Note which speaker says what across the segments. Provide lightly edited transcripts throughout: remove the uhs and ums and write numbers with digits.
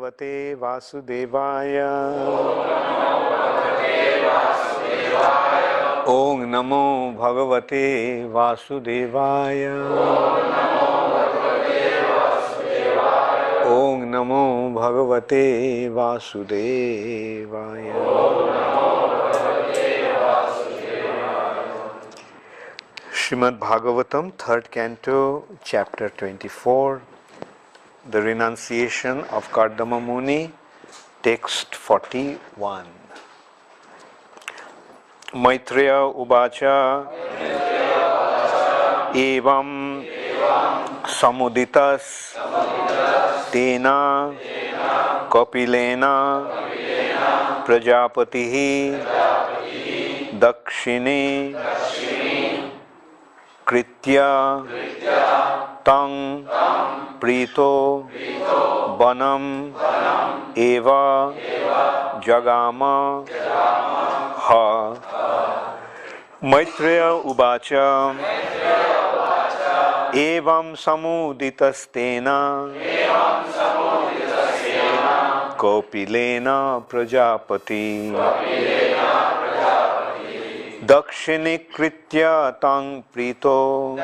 Speaker 1: Bhagavate Vasudevaya. Om Namo Bhagavate Vasudevaya. Om Namo Bhagavate Vasudevaya. Srimad Bhagavatam, 3rd Canto, Chapter 24, the renunciation of Kardama Muni, text 41. Maitreya Uvacha Evam Samuditas Tena Kapilena Prajapatihi Dakshine Kritya Tang Prito Banam Eva Jagama Ha. Maitreya Uvacha Evam Samuditastena Kopilena Prajapati Dakshinikritya Tang Prito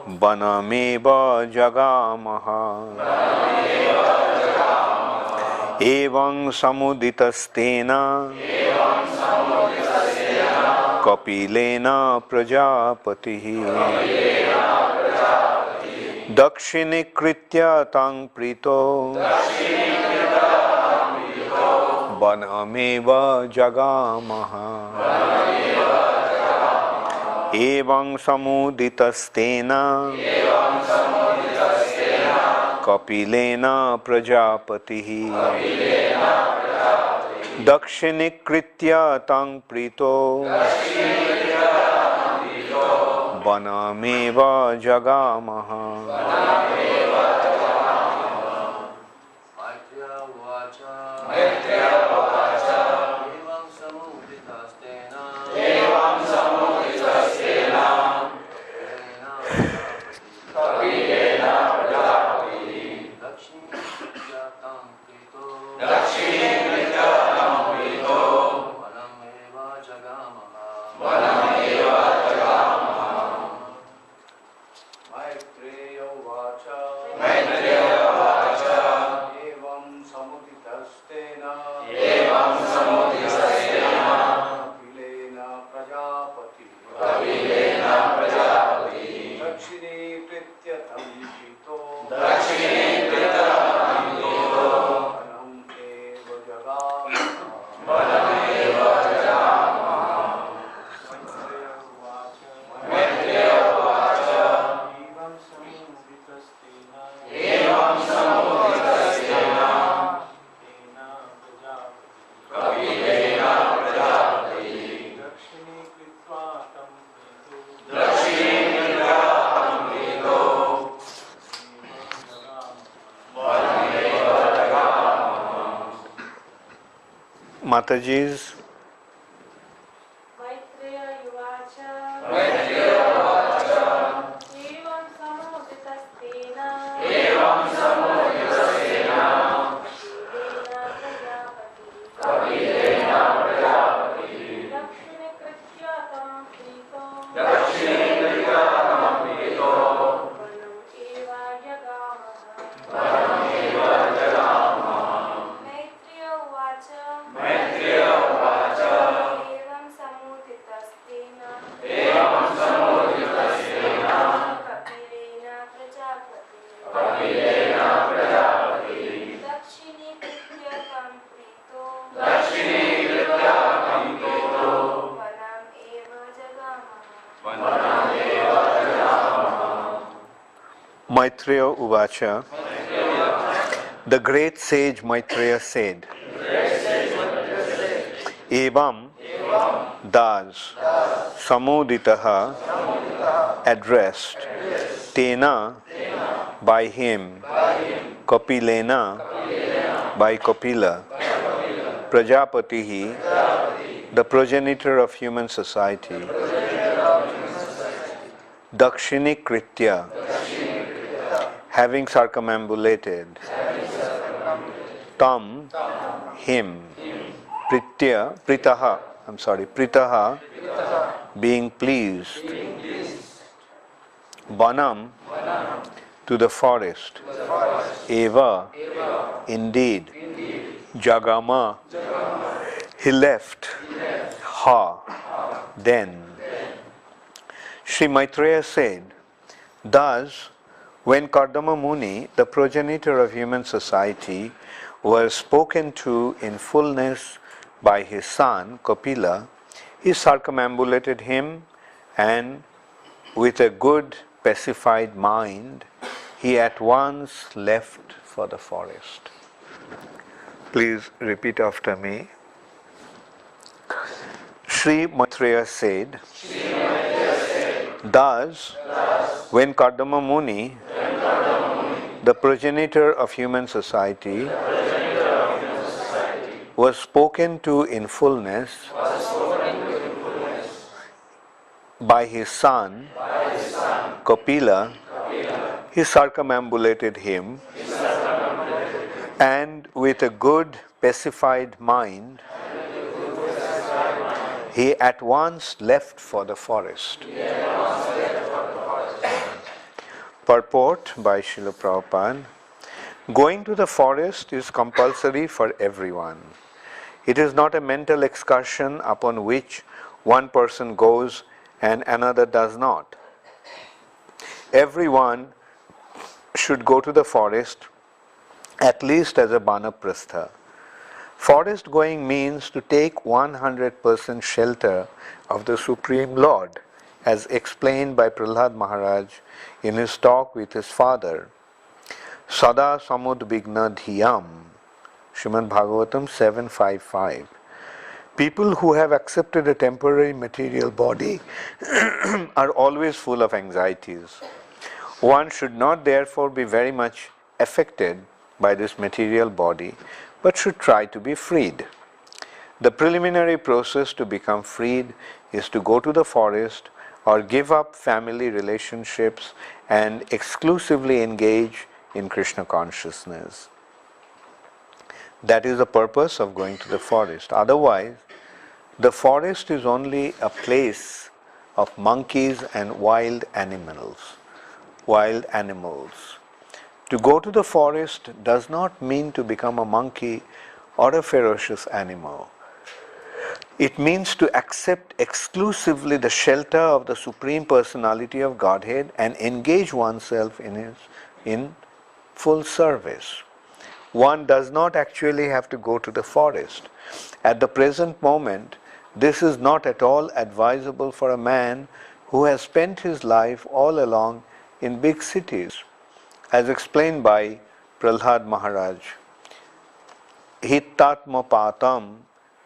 Speaker 1: Vanameva Jagamaha. Evam Samuditastena Kapilena Prajapatihi Dakshinikritya Tang Prito Vanameva Jagamaha. Evam Samuditastena Kapilena Prajapatihi Dakshinikritya Tang Prito Vanameva Jagamaha. Matajis.
Speaker 2: Maitreya Uvacha Evam Samuditastena Kapilena Prajapati Dakshinikritya Tam Prito Vanam Eva Jagamaha. Maitreya Uvacha Evam Samuditastena Kapilena Prajapati Dakshinikritya Tam Prito Vanam Eva Jagamaha.
Speaker 1: Maitreya Uvacha. The great sage Maitreya said, Evam thus Samuditaha addressed, Tena by him, Kapilena by Kapila, Prajapatihi the progenitor of human society, Dakshinikritya having circumambulated, tam, him, pritaha, being pleased, vanam, to the forest, eva, indeed, jagama, he left, ha, then. Sri Maitreya said, thus, when Kardama Muni, the progenitor of human society, was spoken to in fullness by his son Kapila, he circumambulated him, and with a good pacified mind, he at once left for the forest. Please repeat after me. Sri Maitreya said, thus, when Kardama Muni, the progenitor of human society, was spoken to in fullness by his son Kapila, he circumambulated him, and with a good pacified mind, he at once left for the forest. Purport by Srila Prabhupada. Going to the forest is compulsory for everyone. It is not a mental excursion upon which one person goes and another does not. Everyone should go to the forest at least as a Banaprastha. Forest going means to take 100% shelter of the Supreme Lord, as explained by Prahlad Maharaj in his talk with his father. Sada samudbigna dhyam, Srimad Bhagavatam 7.5.5. People who have accepted a temporary material body are always full of anxieties. One should not therefore be very much affected by this material body, but should try to be freed. The preliminary process to become freed is to go to the forest or give up family relationships and exclusively engage in Krishna consciousness. That is the purpose of going to the forest. Otherwise, the forest is only a place of monkeys and wild animals. To go to the forest does not mean to become a monkey or a ferocious animal. It means to accept exclusively the shelter of the Supreme Personality of Godhead and engage oneself in full service. One does not actually have to go to the forest. At the present moment, this is not at all advisable for a man who has spent his life all along in big cities. As explained by Prahlad Maharaj, Hittatma patam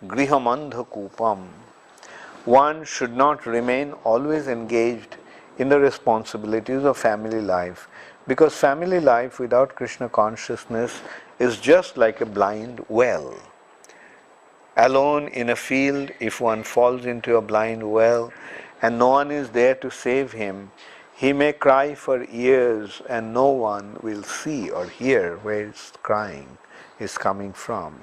Speaker 1: grihamandha kupam. One should not remain always engaged in the responsibilities of family life, because family life without Krishna consciousness is just like a blind well. Alone in a field, if one falls into a blind well and no one is there to save him, he may cry for years and no one will see or hear where his crying is coming from.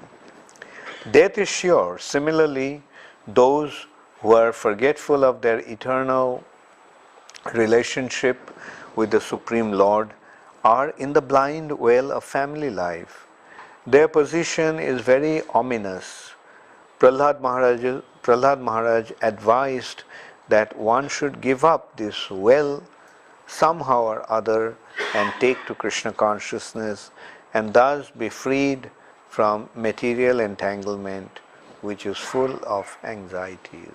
Speaker 1: Death is sure. Similarly, those who are forgetful of their eternal relationship with the Supreme Lord are in the blind well of family life. Their position is very ominous. Prahlad Maharaj advised that one should give up this well somehow or other and take to Krishna consciousness and thus be freed from material entanglement which is full of anxieties.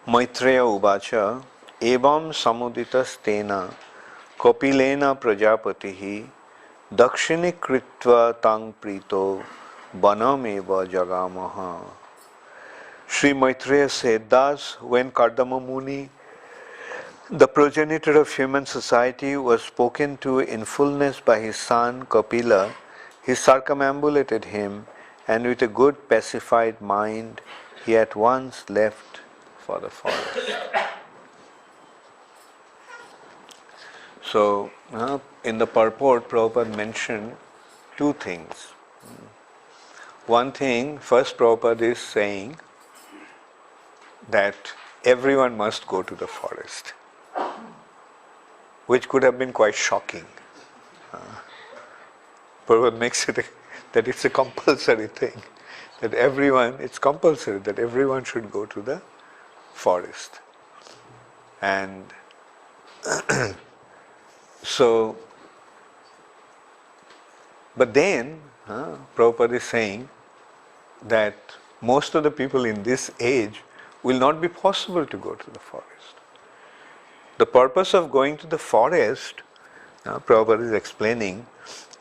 Speaker 1: Maitreya Uvacha Evam Samuditastena Kapilena Prajapatihi Dakshini Kritva Tang Prito Banameva Jagamaha. Sri Maitreya said, thus, when Kardama Muni, the progenitor of human society, was spoken to in fullness by his son Kapila, he circumambulated him, and with a good pacified mind, he at once left for the forest. So, in the purport, Prabhupada mentioned two things. One thing, first Prabhupada is saying that everyone must go to the forest, which could have been quite shocking. Prabhupada makes it that it's a compulsory thing, that it's compulsory that everyone should go to the forest. And so, but then Prabhupada is saying that most of the people in this age will not be possible to go to the forest. The purpose of going to the forest, Prabhupada is explaining,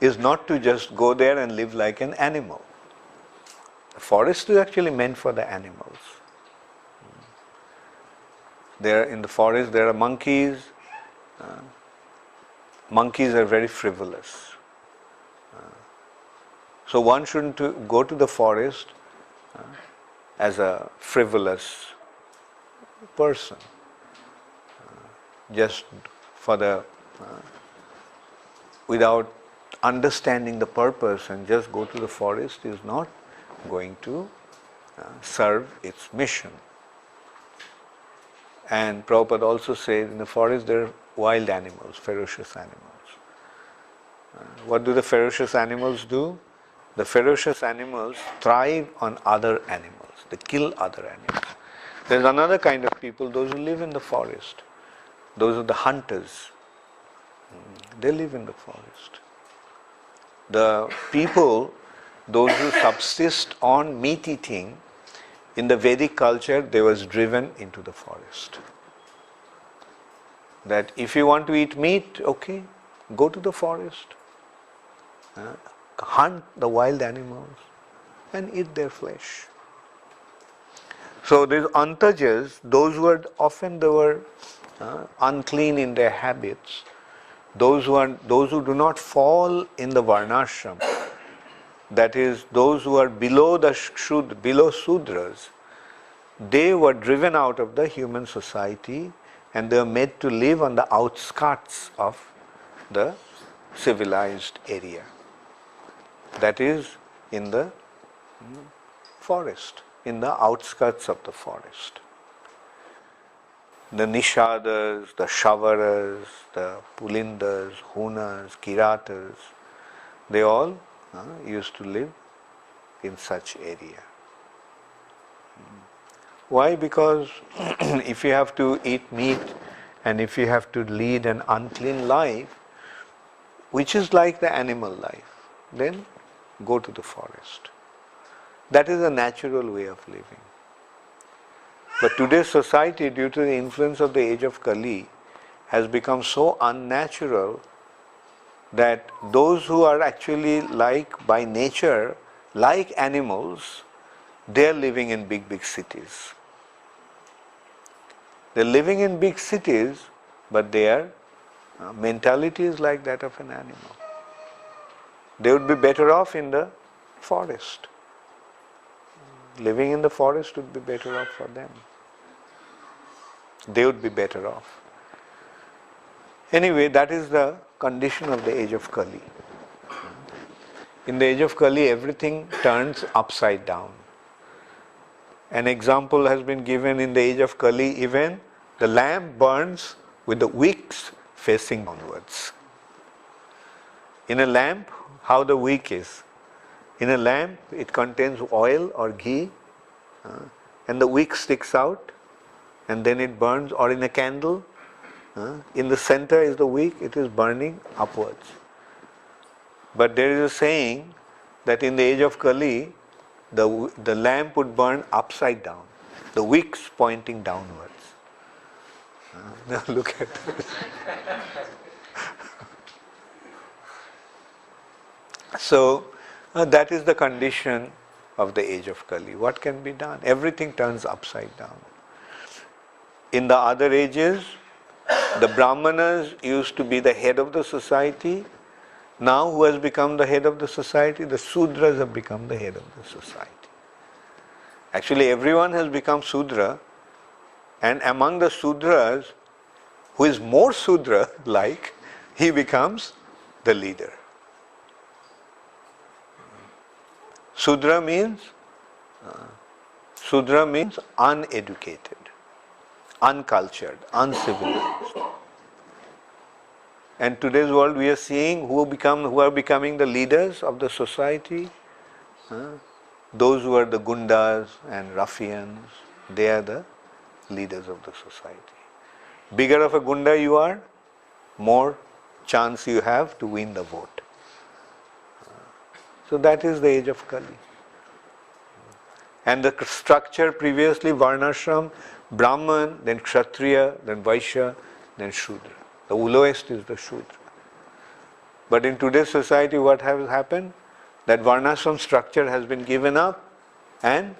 Speaker 1: is not to just go there and live like an animal. The forest is actually meant for the animals. There in the forest there are monkeys. Monkeys are very frivolous. So one shouldn't go to the forest as a frivolous person. Just for the without understanding the purpose and just go to the forest is not going to serve its mission. And Prabhupada also says in the forest there are wild animals, ferocious animals. What do the ferocious animals do? The ferocious animals thrive on other animals. They kill other animals. There's another kind of people, those who live in the forest. Those are the hunters. They live in the forest. The people, those who subsist on meat eating, in the Vedic culture, they was driven into the forest. That if you want to eat meat, okay, go to the forest. Hunt the wild animals and eat their flesh. So these antajas, those who were unclean in their habits, those who do not fall in the varnashram, that is, those who are below Sudras, they were driven out of the human society and they were made to live on the outskirts of the civilized area. That is, in the forest, in the outskirts of the forest. The Nishadas, the Shavaras, the Pulindas, Hunas, Kiratas, they all used to live in such area. Why? Because if you have to eat meat and if you have to lead an unclean life, which is like the animal life, then go to the forest. That is a natural way of living. But today's society, due to the influence of the age of Kali, has become so unnatural that those who are actually by nature, like animals, they are living in big cities. They are living in big cities, but their mentality is like that of an animal. They would be better off in the forest. Living in the forest would be better off for them. They would be better off. Anyway, that is the condition of the age of Kali. In the age of Kali, everything turns upside down. An example has been given in the age of Kali, even the lamp burns with the wicks facing downwards. In a lamp, how the wick is. In a lamp, it contains oil or ghee, and the wick sticks out, and then it burns. Or in a candle, in the center is the wick, it is burning upwards. But there is a saying that in the age of Kali, the lamp would burn upside down, the wicks pointing downwards. Now look at this. So that is the condition of the age of Kali. What can be done? Everything turns upside down. In the other ages, the Brahmanas used to be the head of the society. Now who has become the head of the society? The Sudras have become the head of the society. Actually, everyone has become Sudra, and among the Sudras, who is more Sudra-like, he becomes the leader. Sudra means uneducated, uncultured, uncivilized. And today's world we are seeing who are becoming the leaders of the society. Those who are the gundas and ruffians, they are the leaders of the society. Bigger of a gunda you are, more chance you have to win the vote. So that is the age of Kali. And the structure previously, Varnashram, Brahman, then Kshatriya, then Vaishya, then Shudra. The lowest is the Shudra. But in today's society, what has happened? That Varnashram structure has been given up and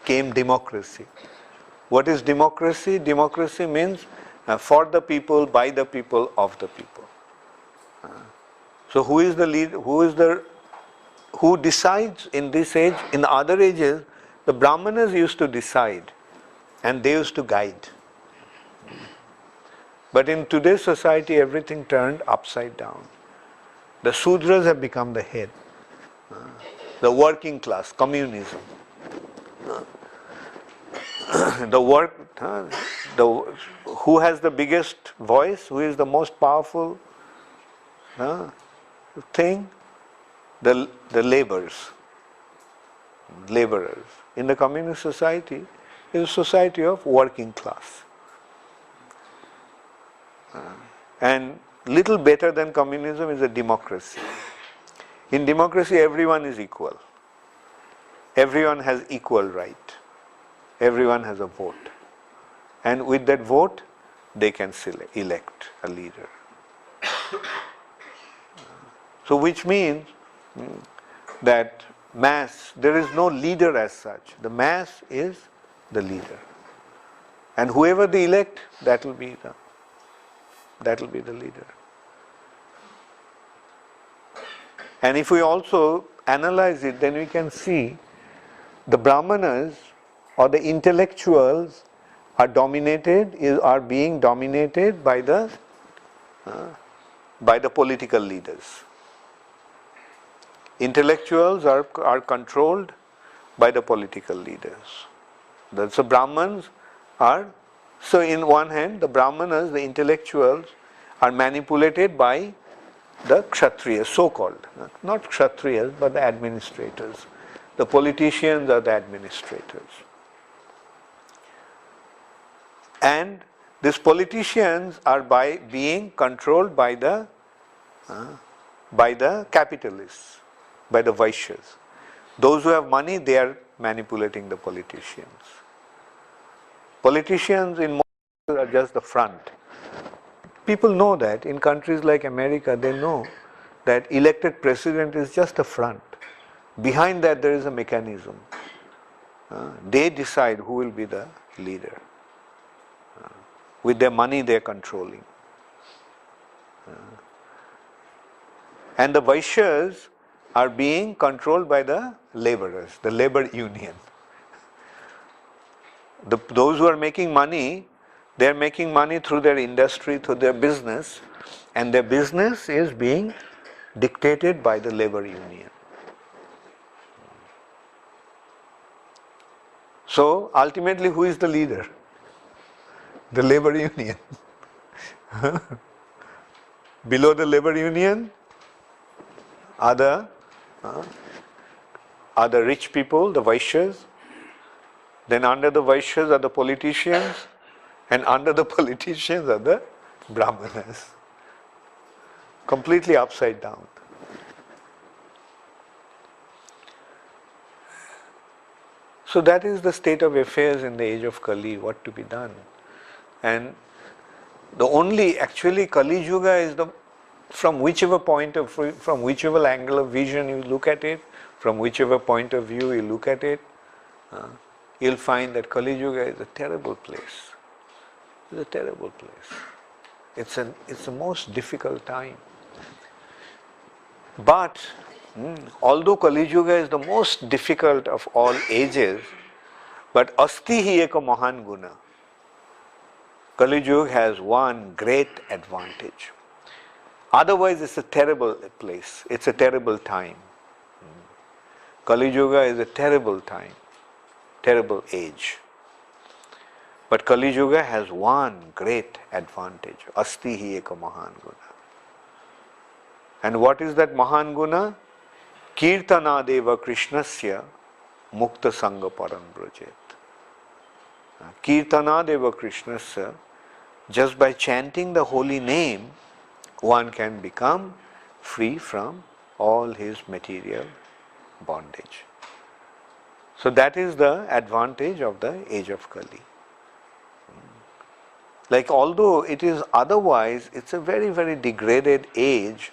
Speaker 1: came democracy. What is democracy? Democracy means for the people, by the people, of the people. So who is the leader? Who decides in this age? In the other ages, the Brahmanas used to decide and they used to guide. But in today's society, everything turned upside down. The Sudras have become the head. The working class, communism. Who has the biggest voice? Who is the most powerful thing? The laborers. In the communist society, it is a society of working class. And little better than communism is a democracy. In democracy, everyone is equal. Everyone has equal right. Everyone has a vote. And with that vote, they can elect a leader. So which means that mass, there is no leader as such. The mass is the leader. And whoever they elect, that will be the leader. And if we also analyze it, then we can see the Brahmanas or the intellectuals are being dominated by the political leaders. Intellectuals are controlled by the political leaders. So Brahmins are, so in one hand, the Brahmanas, the intellectuals, are manipulated by the Kshatriyas, so-called. Not Kshatriyas, but the administrators. The politicians are the administrators. And these politicians are being controlled by the capitalists, by the Vaishyas. Those who have money, they are manipulating the politicians. Politicians in most cases are just the front. People know that. In countries like America, they know that elected president is just a front. Behind that there is a mechanism. They decide who will be the leader. With their money they are controlling. And the Vaishyas are being controlled by the laborers, the labor union. Those who are making money, they are making money through their industry, through their business, and their business is being dictated by the labor union. So ultimately, who is the leader? The labor union. Below the labor union are the rich people, the Vaishyas. Then under the Vaishyas are the politicians, and under the politicians are the Brahmanas. Completely upside down. So that is the state of affairs in the age of Kali, what to be done. And the only, actually Kali Yuga is from whichever angle of vision you look at it, from whichever point of view you look at it, you'll find that Kali Yuga is a terrible place. It's a terrible place. It's the most difficult time. But although Kali Yuga is the most difficult of all ages, But asti hi eka mahan guna. Kali Yuga has one great advantage. Otherwise, it's a terrible place. It's a terrible time. Kali Yuga is a terrible time, terrible age. But Kali Yuga has one great advantage. Asti hi eka mahan guna. And what is that mahan guna? Kirtanadeva Krishnasya mukta sangha param brajet. Kirtanadeva Krishnasya, just by chanting the holy name, one can become free from all his material bondage. So that is the advantage of the age of Kali. Like although it is otherwise, it's a very, very degraded age,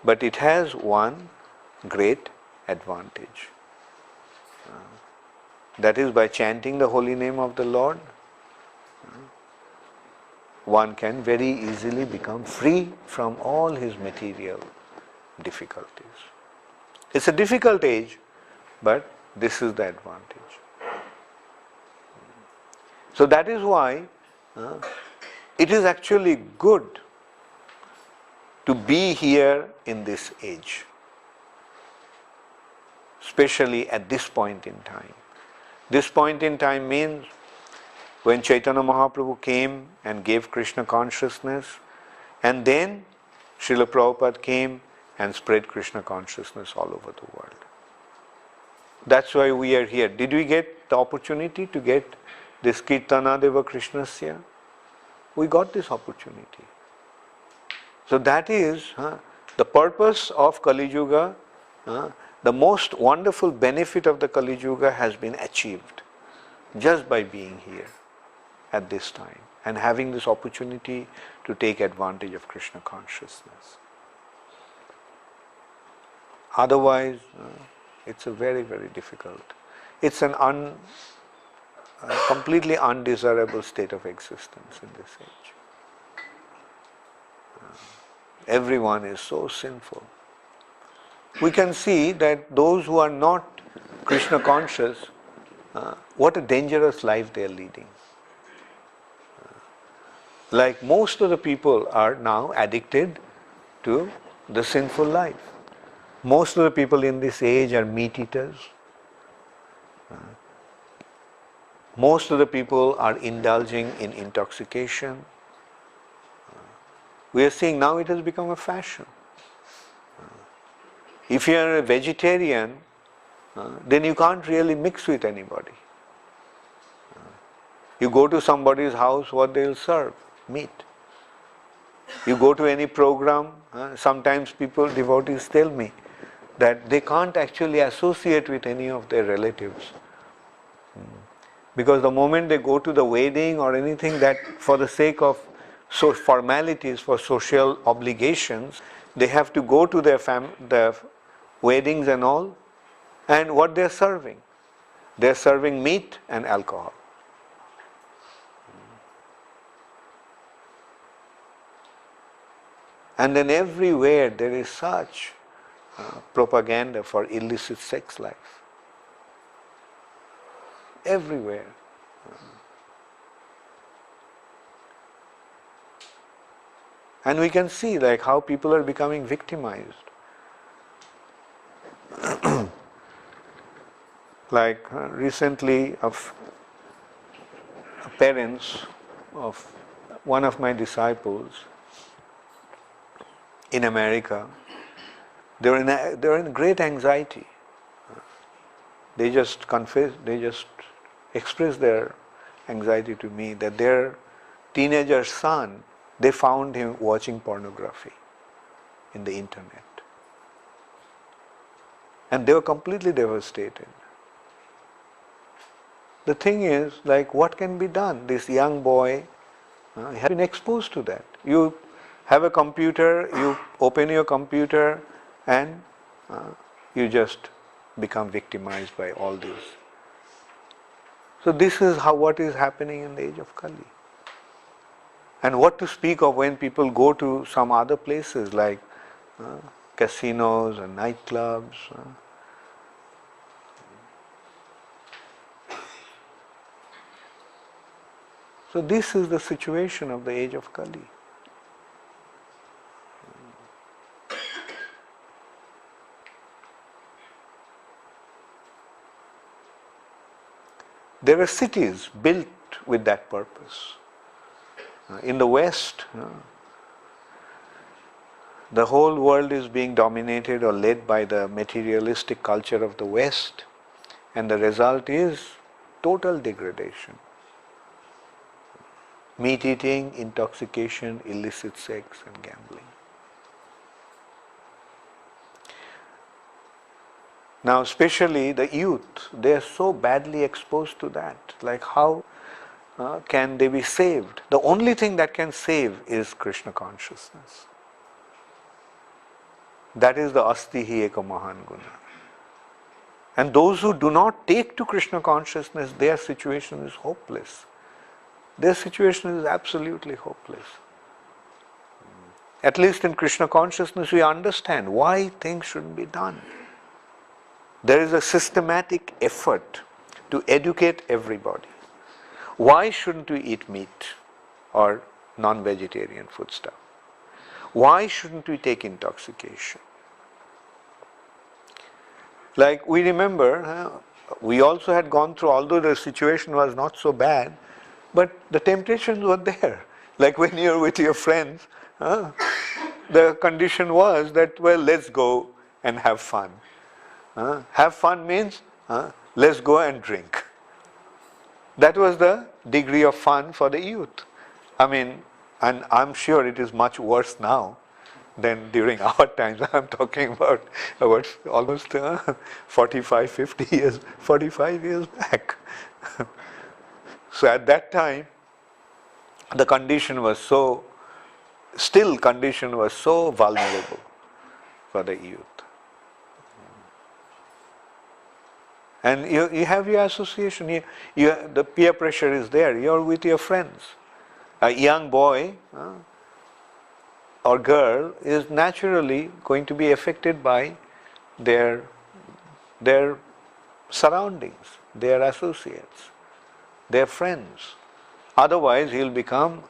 Speaker 1: but it has one great advantage. That is by chanting the holy name of the Lord, one can very easily become free from all his material difficulties. It's a difficult age, but this is the advantage. So that is why it is actually good to be here in this age, especially at this point in time. This point in time means when Chaitanya Mahaprabhu came and gave Krishna consciousness, and then Srila Prabhupada came and spread Krishna consciousness all over the world. That's why we are here. Did we get the opportunity to get this Kirtanadeva Krishnasya? We got this opportunity. So that is the purpose of Kali Yuga. The most wonderful benefit of the Kali Yuga has been achieved just by being here at this time and having this opportunity to take advantage of Krishna consciousness. Otherwise, it's a very, very difficult. It's an completely undesirable state of existence in this age. Everyone is so sinful. We can see that those who are not Krishna conscious, what a dangerous life they are leading. Like most of the people are now addicted to the sinful life. Most of the people in this age are meat eaters. Most of the people are indulging in intoxication. We are seeing now it has become a fashion. If you are a vegetarian, then you can't really mix with anybody. You go to somebody's house, what they'll serve? Meat. You go to any program, sometimes people, devotees tell me that they can't actually associate with any of their relatives. Because the moment they go to the wedding or anything that for the sake of formalities, for social obligations, they have to go to their weddings and all, and what they're serving? They're serving meat and alcohol. And then everywhere there is such propaganda for illicit sex life. Everywhere. And we can see like how people are becoming victimized. Like recently, of parents of one of my disciples in America, they were in great anxiety. They just expressed their anxiety to me that their teenager son, they found him watching pornography in the internet. And they were completely devastated. The thing is, like, what can be done? This young boy has been exposed to that. You have a computer, you open your computer, and you just become victimized by all this. So this is what is happening in the age of Kali. And what to speak of when people go to some other places like casinos and nightclubs. So this is the situation of the age of Kali. There were cities built with that purpose. In the West, the whole world is being dominated or led by the materialistic culture of the West, and the result is total degradation. Meat eating, intoxication, illicit sex, and gambling. Now, especially the youth, they are so badly exposed to that. Like, how can they be saved? The only thing that can save is Krishna consciousness. That is the Asti hi eka mahan guna. And those who do not take to Krishna consciousness, their situation is hopeless. Their situation is absolutely hopeless. At least in Krishna consciousness, we understand why things shouldn't be done. There is a systematic effort to educate everybody. Why shouldn't we eat meat or non-vegetarian foodstuff? Why shouldn't we take intoxication? Like we remember, we also had gone through, although the situation was not so bad, but the temptations were there. Like when you're with your friends, the condition was that, well, let's go and have fun. Have fun means, let's go and drink. That was the degree of fun for the youth. I mean, and I'm sure it is much worse now than during our times. I'm talking about almost 45 years back. So at that time, the condition was so vulnerable for the youth. And you have your association, the peer pressure is there, you're with your friends. A young boy or girl is naturally going to be affected by their surroundings, their associates, their friends. Otherwise, he'll become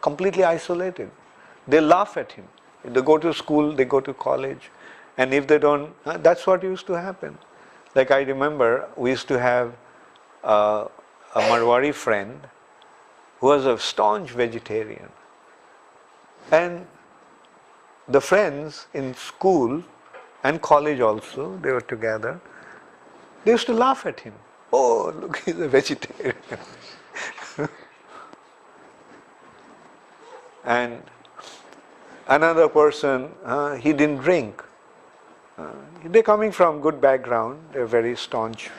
Speaker 1: completely isolated. They laugh at him. They go to school, they go to college, and if they don't, that's what used to happen. Like I remember, we used to have a Marwari friend who was a staunch vegetarian. And the friends in school and college also, they were together, they used to laugh at him. Oh, look, he's a vegetarian. And another person, he didn't drink. They're coming from good background, they're very staunch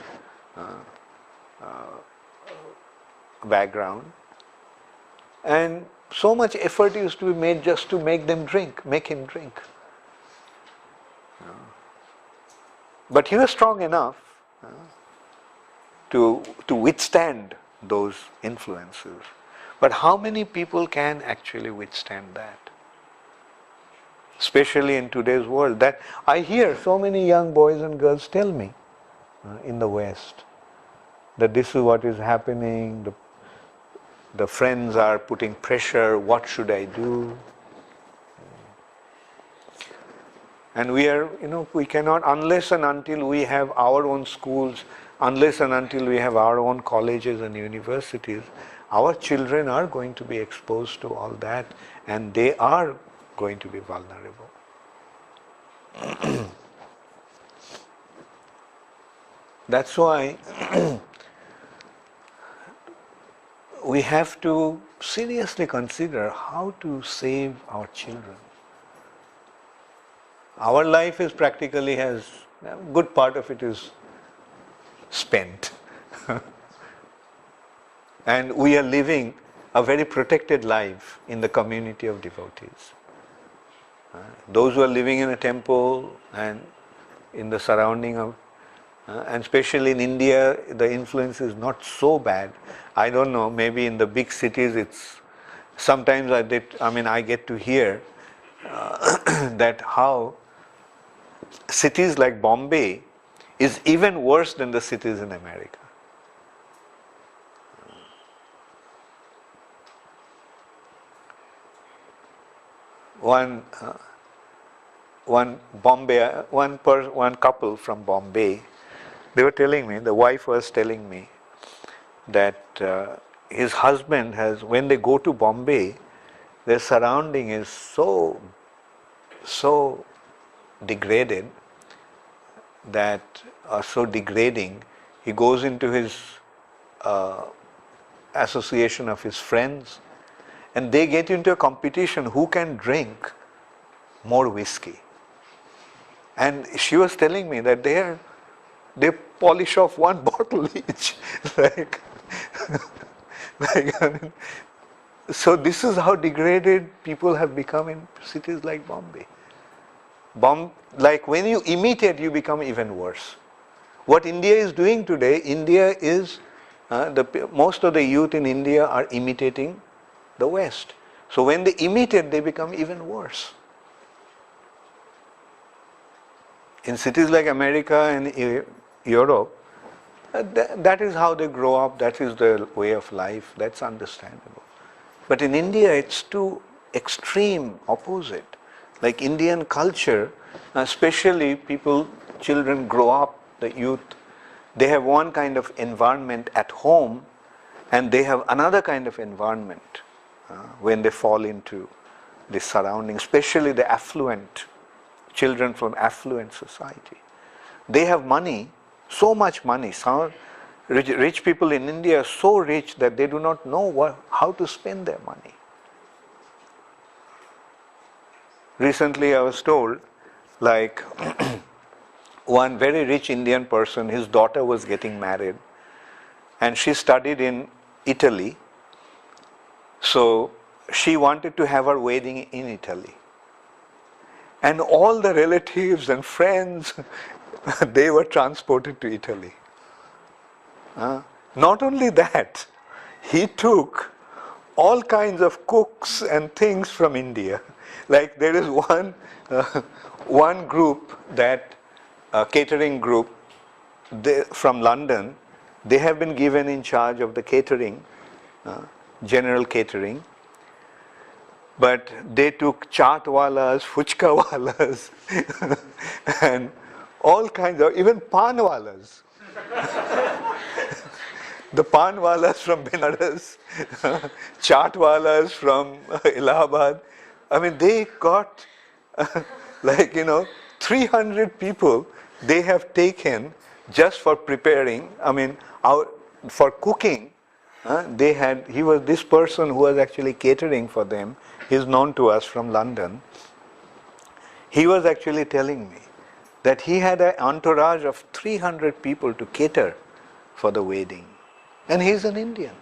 Speaker 1: background. And so much effort used to be made just to make him drink. But he was strong enough to withstand those influences. But how many people can actually withstand that? Especially in today's world. That I hear so many young boys and girls tell me in the West that this is what is happening, the friends are putting pressure, what should I do? And we cannot, unless and until we have our own schools, unless and until we have our own colleges and universities, our children are going to be exposed to all that, and they are going to be vulnerable. That's why we have to seriously consider how to save our children. Our life is practically a good part of it is spent. And we are living a very protected life in the community of devotees. Those who are living in a temple and in the surrounding of, and especially in India, the influence is not so bad. I don't know, maybe in the big cities it's, sometimes I get to hear that how cities like Bombay is even worse than the cities in America. one one couple from Bombay, they were telling me, the wife was telling me that his husband has, when they go to Bombay, their surrounding is so degraded, that are so degrading. He goes into his association of his friends, and they get into a competition who can drink more whiskey. And she was telling me that they polish off one bottle each, like, like, I mean, so this is how degraded people have become in cities like Bombay. Like when you imitate, you become even worse. What India is doing today, India is, most of the youth in India are imitating the West. So when they imitate, they become even worse. In cities like America and Europe, that is how they grow up, that is their way of life, that's understandable. But in India, it's too extreme opposite. Like Indian culture, especially children grow up, the youth, they have one kind of environment at home, and they have another kind of environment when they fall into the surroundings, especially the affluent children from affluent society. They have money, so much money. Some rich people in India are so rich that they do not know how to spend their money. Recently I was told, like, one very rich Indian person, his daughter was getting married, and she studied in Italy, so she wanted to have her wedding in Italy. And all the relatives and friends, they were transported to Italy. Not only that, he took all kinds of cooks and things from India. Like there is one group, that catering group from London, they have been given in charge of the catering, general catering. But they took chaatwalas, fuchkawalas, and all kinds of, even panwalas. The panwalas from Benares, chaatwalas from Allahabad. I mean, they got, like, 300 people they have taken just for preparing, for cooking. He was this person who was actually catering for them. He's known to us from London. He was actually telling me that he had an entourage of 300 people to cater for the wedding. And he's an Indian.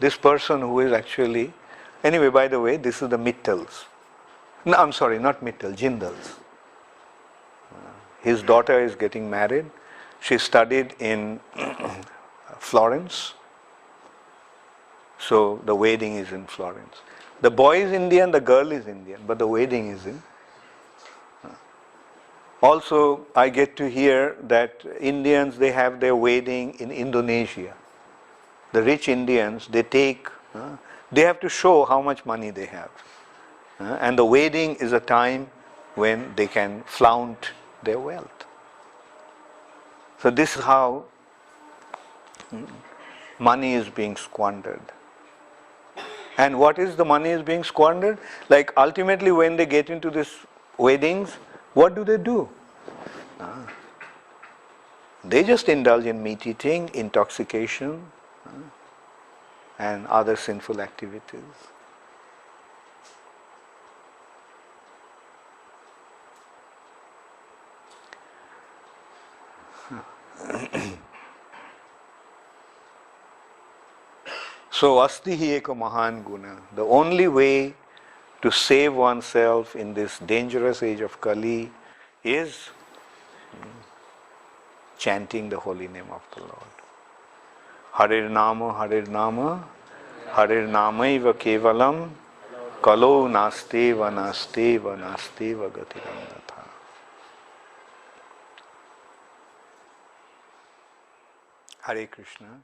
Speaker 1: This person who is actually, anyway, by the way, this is the Mittals. No, I'm sorry, not Mittal, Jindals. His daughter is getting married. She studied in Florence. So the wedding is in Florence. The boy is Indian, the girl is Indian, but the wedding is in. Also, I get to hear that Indians, they have their wedding in Indonesia. The rich Indians, they have to show how much money they have. And the wedding is a time when they can flaunt their wealth. So this is how money is being squandered. And what is the money is being squandered? Like ultimately when they get into these weddings, what do? They just indulge in meat eating, intoxication, and other sinful activities. So, asti hi eka mahan guna. The only way to save oneself in this dangerous age of Kali is chanting the holy name of the Lord. Harir Nama, Harir Namaiva Kevalam, Kalo Nasteva Nasteva Nasteva Gatiramnatha. Hare Krishna.